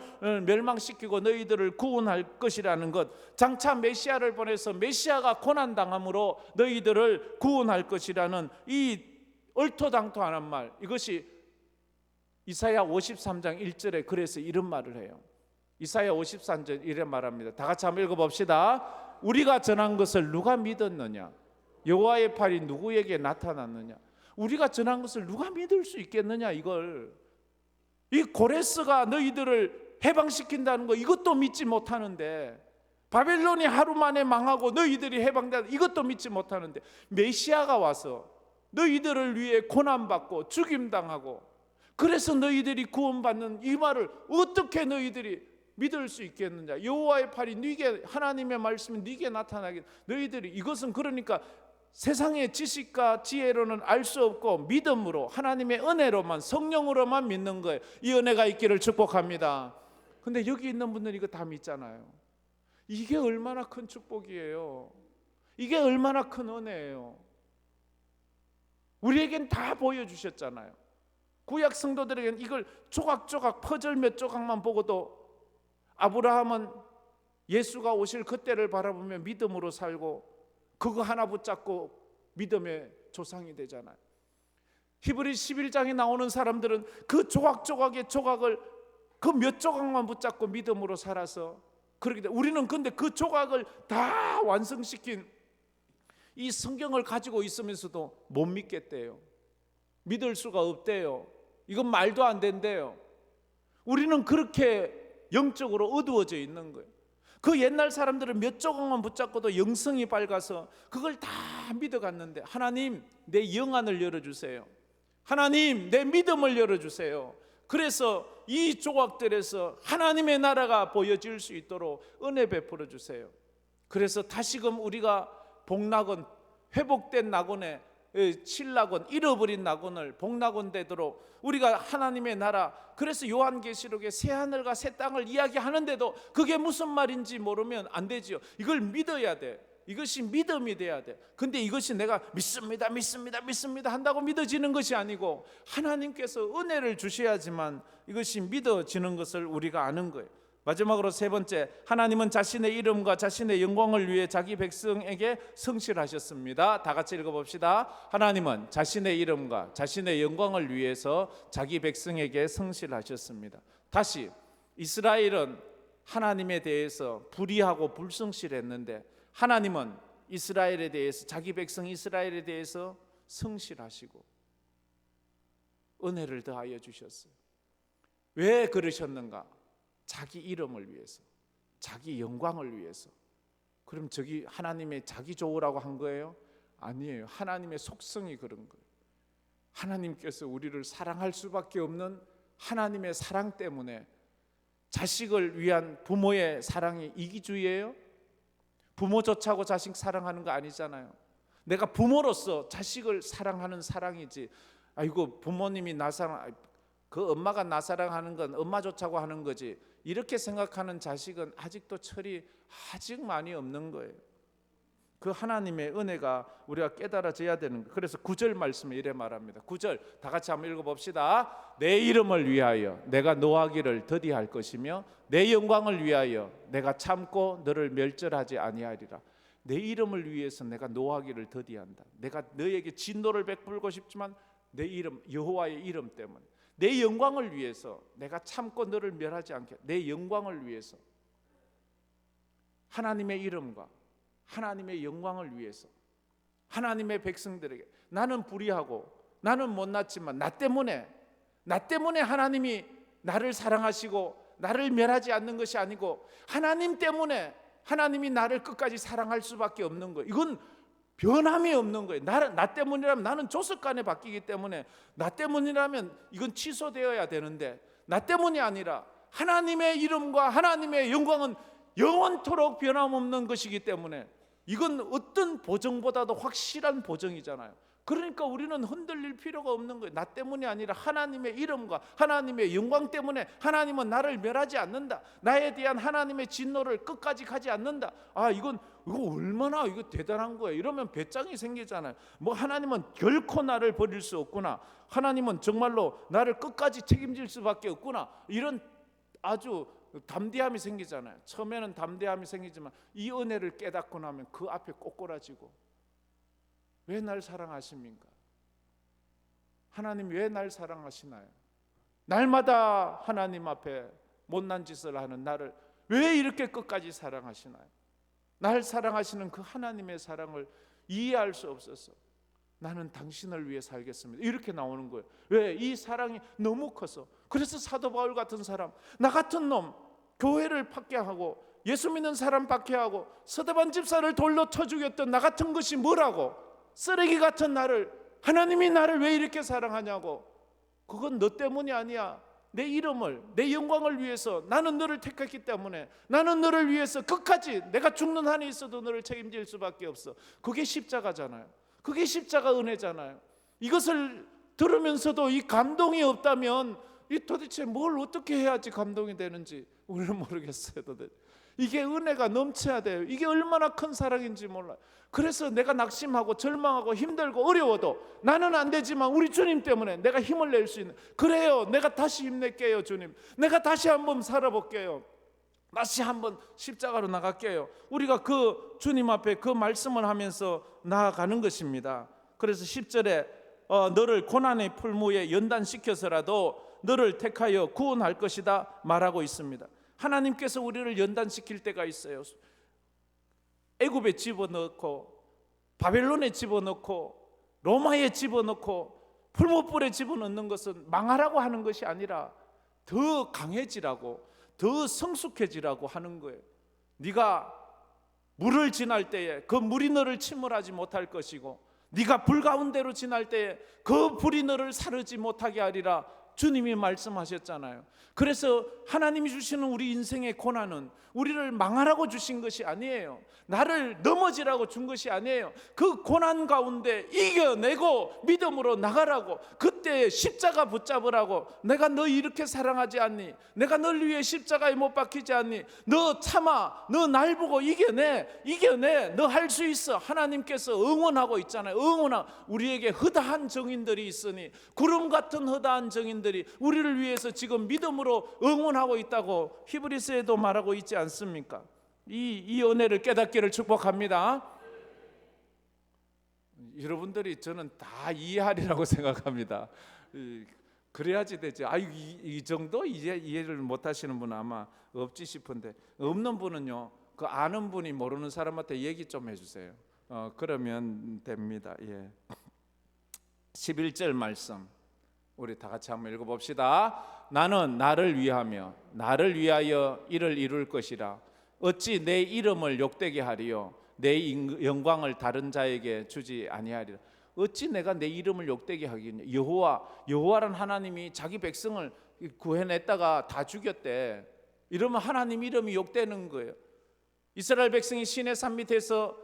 멸망시키고 너희들을 구원할 것이라는 것, 장차 메시아를 보내서 메시아가 고난당함으로 너희들을 구원할 것이라는 이 얼토당토하는 말, 이것이 이사야 53장 1절에 그래서 이런 말을 해요. 이사야 53절 이래 말합니다. 다 같이 한번 읽어봅시다. 우리가 전한 것을 누가 믿었느냐? 여호와의 팔이 누구에게 나타났느냐? 우리가 전한 것을 누가 믿을 수 있겠느냐? 이걸, 이 고레스가 너희들을 해방시킨다는 거 이것도 믿지 못하는데, 바벨론이 하루 만에 망하고 너희들이 해방된다 이것도 믿지 못하는데, 메시아가 와서 너희들을 위해 고난받고 죽임당하고 그래서 너희들이 구원받는 이 말을 어떻게 너희들이 믿을 수 있겠느냐? 여호와의 팔이 네게, 하나님의 말씀이 네게 나타나게, 너희들이 이것은 그러니까 세상의 지식과 지혜로는 알 수 없고 믿음으로, 하나님의 은혜로만, 성령으로만 믿는 거예요. 이 은혜가 있기를 축복합니다. 근데 여기 있는 분들은 이거 다 믿잖아요. 이게 얼마나 큰 축복이에요. 이게 얼마나 큰 은혜예요. 우리에겐 다 보여주셨잖아요. 구약 성도들에게는 이걸 조각조각, 퍼즐 몇 조각만 보고도 아브라함은 예수가 오실 그때를 바라보며 믿음으로 살고 그거 하나 붙잡고 믿음의 조상이 되잖아요. 히브리 11장에 나오는 사람들은 그 조각조각의 조각을 그 몇 조각만 붙잡고 믿음으로 살아서 그렇게 돼. 우리는 근데 그 조각을 다 완성시킨 이 성경을 가지고 있으면서도 못 믿겠대요. 믿을 수가 없대요. 이건 말도 안 된대요. 우리는 그렇게 영적으로 어두워져 있는 거예요. 그 옛날 사람들은 몇 조각만 붙잡고도 영성이 밝아서 그걸 다 믿어갔는데, 하나님 내 영안을 열어주세요. 하나님 내 믿음을 열어주세요. 그래서 이 조각들에서 하나님의 나라가 보여질 수 있도록 은혜 베풀어 주세요. 그래서 다시금 우리가 복낙원, 회복된 낙원에 칠낙원, 잃어버린 낙원을 복낙원 되도록 우리가 하나님의 나라, 그래서 요한계시록에 새하늘과 새 땅을 이야기하는데도 그게 무슨 말인지 모르면 안 되지요. 이걸 믿어야 돼. 이것이 믿음이 돼야 돼. 근데 이것이 내가 믿습니다 한다고 믿어지는 것이 아니고 하나님께서 은혜를 주셔야지만 이것이 믿어지는 것을 우리가 아는 거예요. 마지막으로 세 번째, 하나님은 자신의 이름과 자신의 영광을 위해 자기 백성에게 성실하셨습니다. 다 같이 읽어봅시다. 하나님은 자신의 이름과 자신의 영광을 위해서 자기 백성에게 성실하셨습니다. 다시, 이스라엘은 하나님에 대해서 불의하고 불성실했는데 하나님은 이스라엘에 대해서, 자기 백성 이스라엘에 대해서 성실하시고 은혜를 더하여 주셨어요. 왜 그러셨는가? 자기 이름을 위해서, 자기 영광을 위해서. 그럼 저기 하나님의 자기 좋으라고 한 거예요? 아니에요. 하나님의 속성이 그런 거예요. 하나님께서 우리를 사랑할 수밖에 없는 하나님의 사랑 때문에. 자식을 위한 부모의 사랑이 이기주의예요? 부모 좋자고 자식 사랑하는 거 아니잖아요. 내가 부모로서 자식을 사랑하는 사랑이지, 아이고 부모님이 나 사랑, 그 엄마가 나 사랑하는 건 엄마 좋자고 하는 거지, 이렇게 생각하는 자식은 아직도 철이 아직 많이 없는 거예요. 그 하나님의 은혜가 우리가 깨달아져야 되는 거예요. 그래서 9절 말씀에 이래 말합니다. 9절 다 같이 한번 읽어봅시다. 내 이름을 위하여 내가 노하기를 더디할 것이며 내 영광을 위하여 내가 참고 너를 멸절하지 아니하리라. 내 이름을 위해서 내가 노하기를 더디한다. 내가 너에게 진노를 베풀고 싶지만 내 이름, 여호와의 이름 때문에, 내 영광을 위해서 내가 참고 너를 멸하지 않게, 내 영광을 위해서, 하나님의 이름과 하나님의 영광을 위해서, 하나님의 백성들에게, 나는 불의하고 나는 못났지만 나 때문에 하나님이 나를 사랑하시고 나를 멸하지 않는 것이 아니고 하나님 때문에 하나님이 나를 끝까지 사랑할 수밖에 없는 거예요. 이건 변함이 없는 거예요. 나 때문이라면, 나는 조석간에 바뀌기 때문에 나 때문이라면 이건 취소되어야 되는데, 나 때문이 아니라 하나님의 이름과 하나님의 영광은 영원토록 변함없는 것이기 때문에 이건 어떤 보정보다도 확실한 보정이잖아요. 그러니까 우리는 흔들릴 필요가 없는 거예요. 나 때문이 아니라 하나님의 이름과 하나님의 영광 때문에 하나님은 나를 멸하지 않는다. 나에 대한 하나님의 진노를 끝까지 가지 않는다. 아, 이거 얼마나 이거 대단한 거예요. 이러면 배짱이 생기잖아요. 뭐 하나님은 결코 나를 버릴 수 없구나. 하나님은 정말로 나를 끝까지 책임질 수밖에 없구나. 이런 아주 담대함이 생기잖아요. 처음에는 담대함이 생기지만 이 은혜를 깨닫고 나면 그 앞에 꼬꾸라지고, 왜 날 사랑하십니까? 하나님 왜 날 사랑하시나요? 날마다 하나님 앞에 못난 짓을 하는 나를 왜 이렇게 끝까지 사랑하시나요? 날 사랑하시는 그 하나님의 사랑을 이해할 수 없어서 나는 당신을 위해 살겠습니다. 이렇게 나오는 거예요. 왜? 이 사랑이 너무 커서. 그래서 사도 바울 같은 사람, 나 같은 놈, 교회를 박해하고 예수 믿는 사람 박해하고 스데반 집사를 돌로 쳐 죽였던 나 같은 것이 뭐라고? 쓰레기 같은 나를, 하나님이 나를 왜 이렇게 사랑하냐고. 그건 너 때문이 아니야. 내 이름을, 내 영광을 위해서 나는 너를 택했기 때문에 나는 너를 위해서 끝까지 내가 죽는 한이 있어도 너를 책임질 수밖에 없어. 그게 십자가잖아요. 그게 십자가 은혜잖아요. 이것을 들으면서도 이 감동이 없다면 이 도대체 뭘 어떻게 해야지 감동이 되는지 우리는 모르겠어요. 도대체 이게 은혜가 넘쳐야 돼요. 이게 얼마나 큰 사랑인지 몰라요. 그래서 내가 낙심하고 절망하고 힘들고 어려워도 나는 안 되지만 우리 주님 때문에 내가 힘을 낼 수 있는, 그래요, 내가 다시 힘낼게요. 주님, 내가 다시 한번 살아볼게요. 다시 한번 십자가로 나갈게요. 우리가 그 주님 앞에 그 말씀을 하면서 나아가는 것입니다. 그래서 10절에 너를 고난의 풀무에 연단시켜서라도 너를 택하여 구원할 것이다 말하고 있습니다. 하나님께서 우리를 연단시킬 때가 있어요. 애굽에 집어넣고 바벨론에 집어넣고 로마에 집어넣고 풀무불에 집어넣는 것은 망하라고 하는 것이 아니라 더 강해지라고, 더 성숙해지라고 하는 거예요. 네가 물을 지날 때에 그 물이 너를 침몰하지 못할 것이고, 네가 불 가운데로 지날 때에 그 불이 너를 사르지 못하게 하리라 주님이 말씀하셨잖아요. 그래서 하나님이 주시는 우리 인생의 고난은 우리를 망하라고 주신 것이 아니에요. 나를 넘어지라고 준 것이 아니에요. 그 고난 가운데 이겨내고 믿음으로 나가라고, 그때 십자가 붙잡으라고. 내가 너 이렇게 사랑하지 않니? 내가 널 위해 십자가에 못 박히지 않니? 너 참아, 너 날 보고 이겨내, 너 할 수 있어. 하나님께서 응원하고 있잖아요. 응원하고, 우리에게 허다한 정인들이 있으니, 구름 같은 허다한 정인들이 우리를 위해서 지금 믿음으로 응원하고 있다고 히브리서에도 말하고 있지 않습니까? 이 은혜를 깨닫기를 축복합니다. 여러분들이 저는 다 이해하리라고 생각합니다. 그래야지 되죠. 이 정도 이해를 못하시는 분은 아마 없지 싶은데, 없는 분은요, 그 아는 분이 모르는 사람한테 얘기 좀 해주세요. 그러면 됩니다. 11절 말씀 우리 다 같이 한번 읽어봅시다. 나는 나를 위하며 나를 위하여 이를 이룰 것이라. 어찌 내 이름을 욕되게 하리요? 내 영광을 다른 자에게 주지 아니하리라. 어찌 내가 내 이름을 욕되게 하겠냐? 여호와란 하나님이 자기 백성을 구해냈다가 다 죽였대. 이러면 하나님 이름이 욕되는 거예요. 이스라엘 백성이 시내산 밑에서,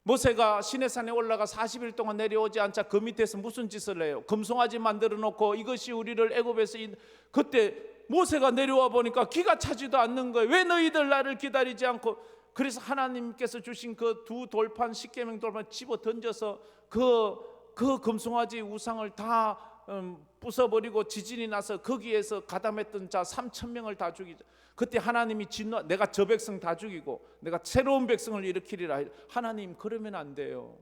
모세가 시내산에 올라가 40일 동안 내려오지 않자 그 밑에서 무슨 짓을 해요? 금송아지 만들어 놓고 이것이 우리를 애굽에서, 그때 모세가 내려와 보니까 기가 차지도 않는 거예요. 왜 너희들 나를 기다리지 않고? 그래서 하나님께서 주신 그 두 돌판, 십계명 돌판 집어 던져서 그 금송아지 우상을 다 부숴버리고 지진이 나서 거기에서 가담했던 자 3,000명을 다 죽이자. 그때 하나님이 내가 저 백성 다 죽이고 내가 새로운 백성을 일으키리라. 하나님, 그러면 안 돼요.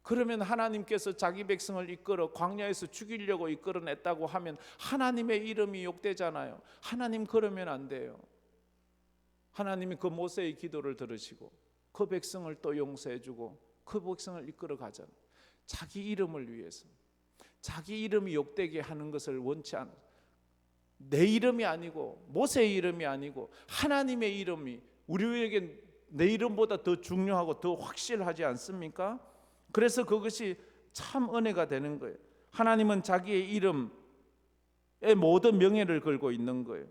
그러면 하나님께서 자기 백성을 이끌어 광야에서 죽이려고 이끌어냈다고 하면 하나님의 이름이 욕되잖아요. 하나님, 그러면 안 돼요. 하나님이 그 모세의 기도를 들으시고 그 백성을 또 용서해주고 그 백성을 이끌어 가잖아요. 자기 이름을 위해서, 자기 이름이 욕되게 하는 것을 원치 않아요. 내 이름이 아니고 모세의 이름이 아니고 하나님의 이름이 우리에겐 내 이름보다 더 중요하고 더 확실하지 않습니까? 그래서 그것이 참 은혜가 되는 거예요. 하나님은 자기의 이름에 모든 명예를 걸고 있는 거예요.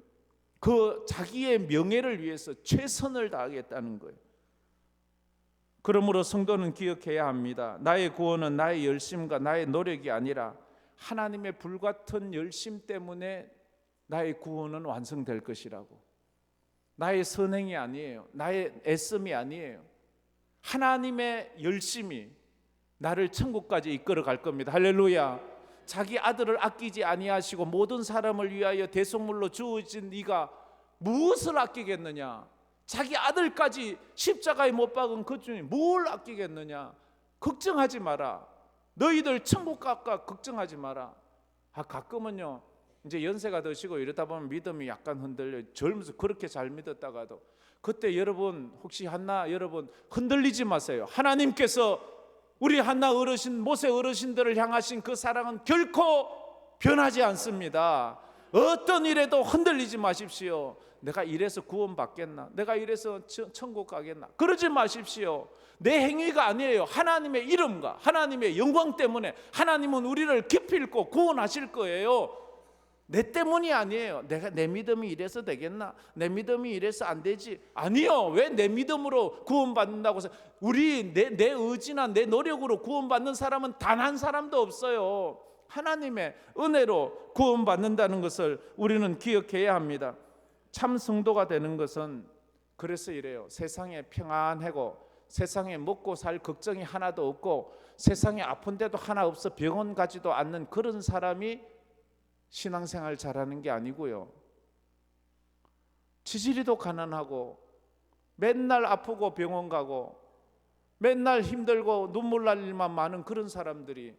그 자기의 명예를 위해서 최선을 다하겠다는 거예요. 그러므로 성도는 기억해야 합니다. 나의 구원은 나의 열심과 나의 노력이 아니라 하나님의 불같은 열심 때문에 나의 구원은 완성될 것이라고. 나의 선행이 아니에요. 나의 애씀이 아니에요. 하나님의 열심이 나를 천국까지 이끌어 갈 겁니다. 할렐루야. 자기 아들을 아끼지 아니하시고 모든 사람을 위하여 대속물로 주어진 네가 무엇을 아끼겠느냐? 자기 아들까지 십자가에 못 박은 그 주님 뭘 아끼겠느냐? 걱정하지 마라. 너희들 천국 갈까 걱정하지 마라. 가끔은요, 이제 연세가 드시고 이러다 보면 믿음이 약간 흔들려요. 젊어서 그렇게 잘 믿었다가도 그때 여러분 혹시 한나 여러분 흔들리지 마세요. 하나님께서 우리 한나 어르신, 모세 어르신들을 향하신 그 사랑은 결코 변하지 않습니다. 어떤 일에도 흔들리지 마십시오. 내가 이래서 구원받겠나? 내가 이래서 천국 가겠나? 그러지 마십시오. 내 행위가 아니에요. 하나님의 이름과 하나님의 영광 때문에 하나님은 우리를 기필코 구원하실 거예요. 내 때문이 아니에요. 내 믿음이 이래서 되겠나? 내 믿음이 이래서 안 되지? 아니요. 왜 내 믿음으로 구원받는다고 해서 내 의지나 내 노력으로 구원받는 사람은 단 한 사람도 없어요. 하나님의 은혜로 구원받는다는 것을 우리는 기억해야 합니다. 참 성도가 되는 것은 그래서 이래요. 세상에 평안하고 세상에 먹고 살 걱정이 하나도 없고 세상에 아픈 데도 하나 없어 병원 가지도 않는 그런 사람이 신앙생활 잘하는 게 아니고요. 지지리도 가난하고 맨날 아프고 병원 가고 맨날 힘들고 눈물 날 일만 많은 그런 사람들이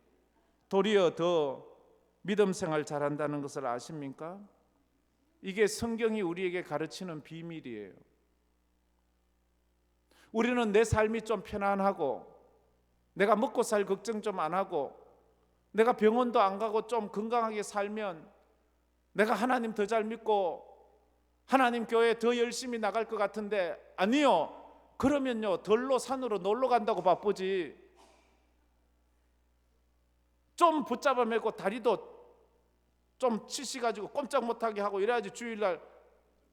도리어 더 믿음 생활 잘한다는 것을 아십니까? 이게 성경이 우리에게 가르치는 비밀이에요. 우리는 내 삶이 좀 편안하고 내가 먹고 살 걱정 좀 안 하고 내가 병원도 안 가고 좀 건강하게 살면 내가 하나님 더 잘 믿고 하나님 교회 더 열심히 나갈 것 같은데 아니요. 그러면요 덜로 산으로 놀러 간다고 바쁘지. 좀 붙잡아 매고 다리도 좀 치시가지고 꼼짝 못하게 하고 이래야지 주일날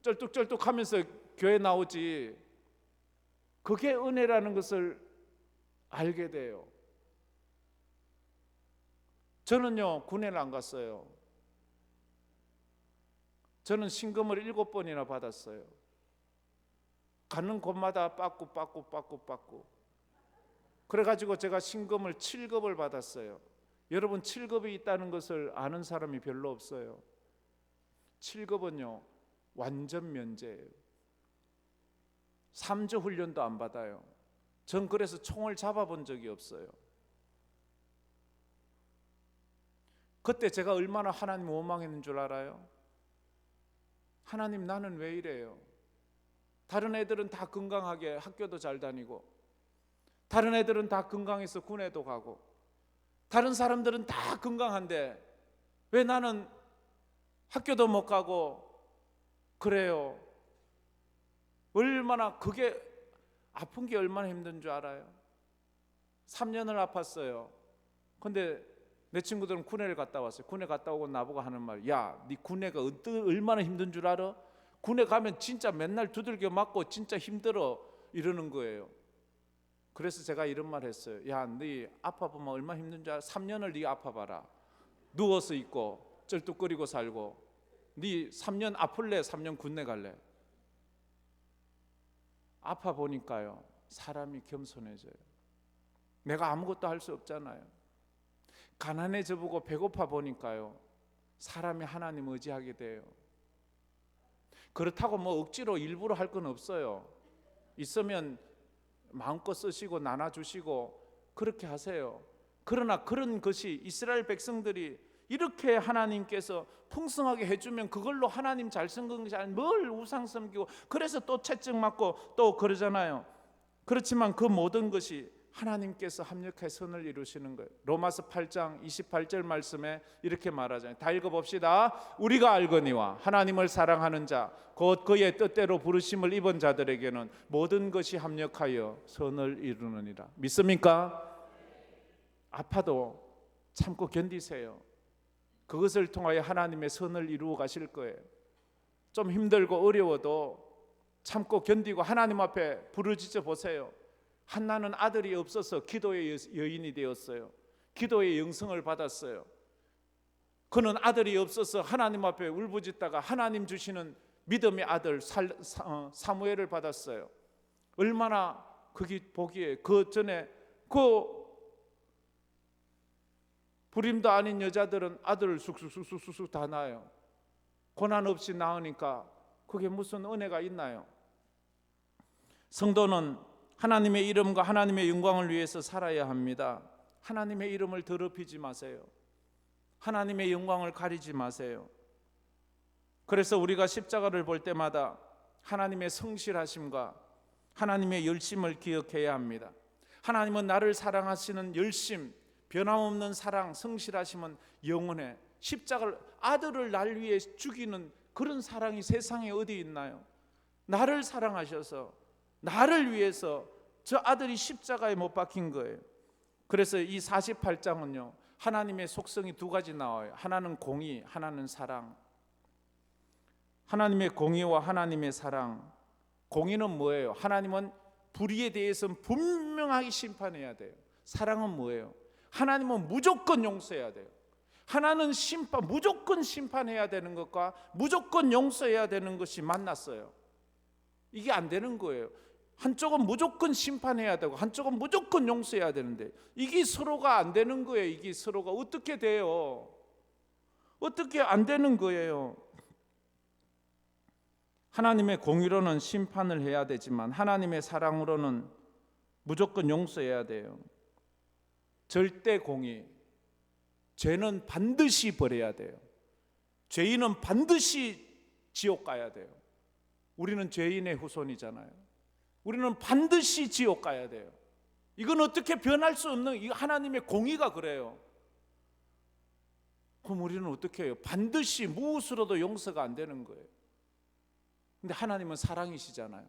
쩔뚝쩔뚝 하면서 교회 나오지. 그게 은혜라는 것을 알게 돼요. 저는요 군에를 안 갔어요. 저는 신금을 7번이나 받았어요. 가는 곳마다 빠꾸 그래가지고 제가 신금을 7급을 받았어요. 여러분 7급이 있다는 것을 아는 사람이 별로 없어요. 7급은요 완전 면제예요. 3주 훈련도 안 받아요. 전 그래서 총을 잡아본 적이 없어요. 그때 제가 얼마나 하나님 원망했는 줄 알아요? 하나님 나는 왜 이래요? 다른 애들은 다 건강하게 학교도 잘 다니고 다른 애들은 다 건강해서 군에도 가고 다른 사람들은 다 건강한데 왜 나는 학교도 못 가고 그래요? 얼마나 그게 아픈 게 얼마나 힘든 줄 알아요? 3년을 아팠어요. 근데 내 친구들은 군에를 갔다 왔어요. 군에 갔다 오고 나보고 하는 말, 야, 네 군에가 얼마나 힘든 줄 알아? 군에 가면 진짜 맨날 두들겨 맞고 진짜 힘들어 이러는 거예요. 그래서 제가 이런 말 했어요. 야, 네 아파보면 얼마나 힘든 줄 알아? 3년을 네 아파봐라. 누워서 있고 쩔뚝거리고 살고 네 3년 아플래? 3년 군내 갈래? 아파보니까요 사람이 겸손해져요. 내가 아무것도 할 수 없잖아요. 가난해져 보고 배고파 보니까요 사람이 하나님 의지하게 돼요. 그렇다고 뭐 억지로 일부러 할 건 없어요. 있으면 마음껏 쓰시고 나눠주시고 그렇게 하세요. 그러나 그런 것이 이스라엘 백성들이 이렇게 하나님께서 풍성하게 해주면 그걸로 하나님 잘 쓴 것이 아니라 뭘 우상 섬기고 그래서 또 채찍 맞고 또 그러잖아요. 그렇지만 그 모든 것이 하나님께서 합력해 선을 이루시는 거예요. 로마서 8장 28절 말씀에 이렇게 말하잖아요. 다 읽어봅시다. 우리가 알거니와 하나님을 사랑하는 자 곧 그의 뜻대로 부르심을 입은 자들에게는 모든 것이 합력하여 선을 이루느니라. 믿습니까? 아파도 참고 견디세요. 그것을 통하여 하나님의 선을 이루어 가실 거예요. 좀 힘들고 어려워도 참고 견디고 하나님 앞에 부르짖어 보세요. 한나는 아들이 없어서 기도의 여인이 되었어요. 기도의 영성을 받았어요. 그는 아들이 없어서 하나님 앞에 울부짖다가 하나님 주시는 믿음의 아들 사무엘을 받았어요. 얼마나 그게 복이에요. 그 전에 그 불임도 아닌 여자들은 아들을 쑥쑥 다 낳아요. 고난 없이 낳으니까 그게 무슨 은혜가 있나요? 성도는 하나님의 이름과 하나님의 영광을 위해서 살아야 합니다. 하나님의 이름을 더럽히지 마세요. 하나님의 영광을 가리지 마세요. 그래서 우리가 십자가를 볼 때마다 하나님의 성실하심과 하나님의 열심을 기억해야 합니다. 하나님은 나를 사랑하시는 열심, 변함없는 사랑, 성실하심은 영원해. 십자가를 아들을 날 위해 죽이는 그런 사랑이 세상에 어디 있나요? 나를 사랑하셔서 나를 위해서 저 아들이 십자가에 못 박힌 거예요. 그래서 이 48장은요 하나님의 속성이 두 가지 나와요. 하나는 공의, 하나는 사랑. 하나님의 공의와 하나님의 사랑. 공의는 뭐예요? 하나님은 불의에 대해서는 분명하게 심판해야 돼요. 사랑은 뭐예요? 하나님은 무조건 용서해야 돼요. 하나는 무조건 심판해야 되는 것과 무조건 용서해야 되는 것이 만났어요. 이게 안 되는 거예요. 한쪽은 무조건 심판해야 되고 한쪽은 무조건 용서해야 되는데 이게 서로가 안 되는 거예요. 이게 서로가 어떻게 돼요? 어떻게 안 되는 거예요? 하나님의 공의로는 심판을 해야 되지만 하나님의 사랑으로는 무조건 용서해야 돼요. 절대 공의. 죄는 반드시 벌해야 돼요. 죄인은 반드시 지옥 가야 돼요. 우리는 죄인의 후손이잖아요. 우리는 반드시 지옥 가야 돼요. 이건 어떻게 변할 수 없는, 이 하나님의 공의가 그래요. 그럼 우리는 어떻게 해요? 반드시 무엇으로도 용서가 안 되는 거예요. 근데 하나님은 사랑이시잖아요.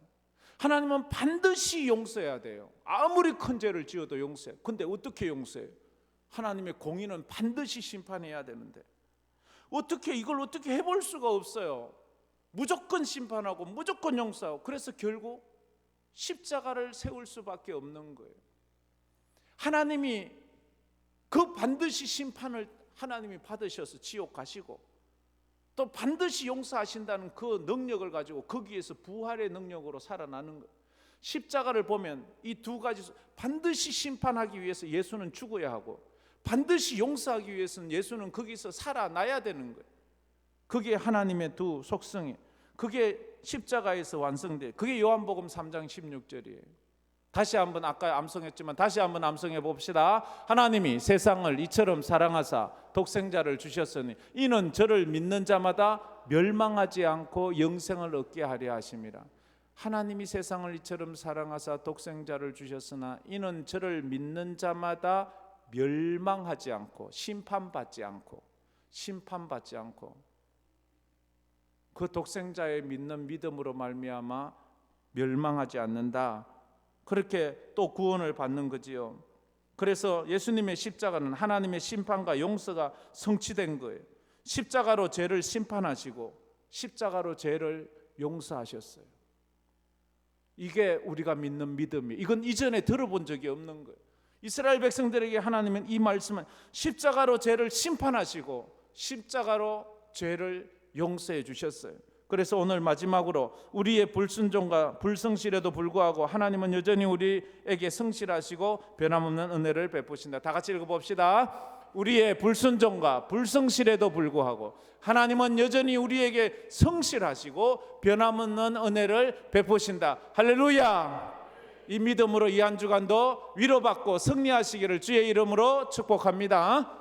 하나님은 반드시 용서해야 돼요. 아무리 큰 죄를 지어도 용서해요. 근데 어떻게 용서해요? 하나님의 공의는 반드시 심판해야 되는데 이걸 어떻게 해볼 수가 없어요. 무조건 심판하고 무조건 용서하고, 그래서 결국 십자가를 세울 수밖에 없는 거예요. 하나님이 그 반드시 심판을 하나님이 받으셔서 지옥 가시고 또 반드시 용서하신다는 그 능력을 가지고 거기에서 부활의 능력으로 살아나는 거예요. 십자가를 보면 이 두 가지, 반드시 심판하기 위해서 예수는 죽어야 하고 반드시 용서하기 위해서는 예수는 거기서 살아나야 되는 거예요. 그게 하나님의 두 속성이에요. 그게 십자가에서 완성돼요. 그게 요한복음 3장 16절이에요. 다시 한번, 아까 암송했지만 다시 한번 암송해 봅시다. 하나님이 세상을 이처럼 사랑하사 독생자를 주셨으니 이는 저를 믿는 자마다 멸망하지 않고 영생을 얻게 하려 하심이라. 하나님이 세상을 이처럼 사랑하사 독생자를 주셨으나 이는 저를 믿는 자마다 멸망하지 않고 심판받지 않고 그 독생자의 믿는 믿음으로 말미암아 멸망하지 않는다. 그렇게 또 구원을 받는 거지요. 그래서 예수님의 십자가는 하나님의 심판과 용서가 성취된 거예요. 십자가로 죄를 심판하시고 십자가로 죄를 용서하셨어요. 이게 우리가 믿는 믿음이에요. 이건 이전에 들어본 적이 없는 거예요. 이스라엘 백성들에게 하나님은 이 말씀은 십자가로 죄를 심판하시고 십자가로 죄를 용서해 주셨어요. 그래서 오늘 마지막으로 우리의 불순종과 불성실에도 불구하고 하나님은 여전히 우리에게 성실하시고 변함없는 은혜를 베푸신다. 다 같이 읽어봅시다. 우리의 불순종과 불성실에도 불구하고 하나님은 여전히 우리에게 성실하시고 변함없는 은혜를 베푸신다. 할렐루야. 이 믿음으로 이 한 주간도 위로받고 승리하시기를 주의 이름으로 축복합니다.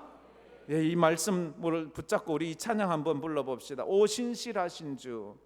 이 말씀을 붙잡고 우리 이 찬양 한번 불러봅시다. 오 신실하신 주.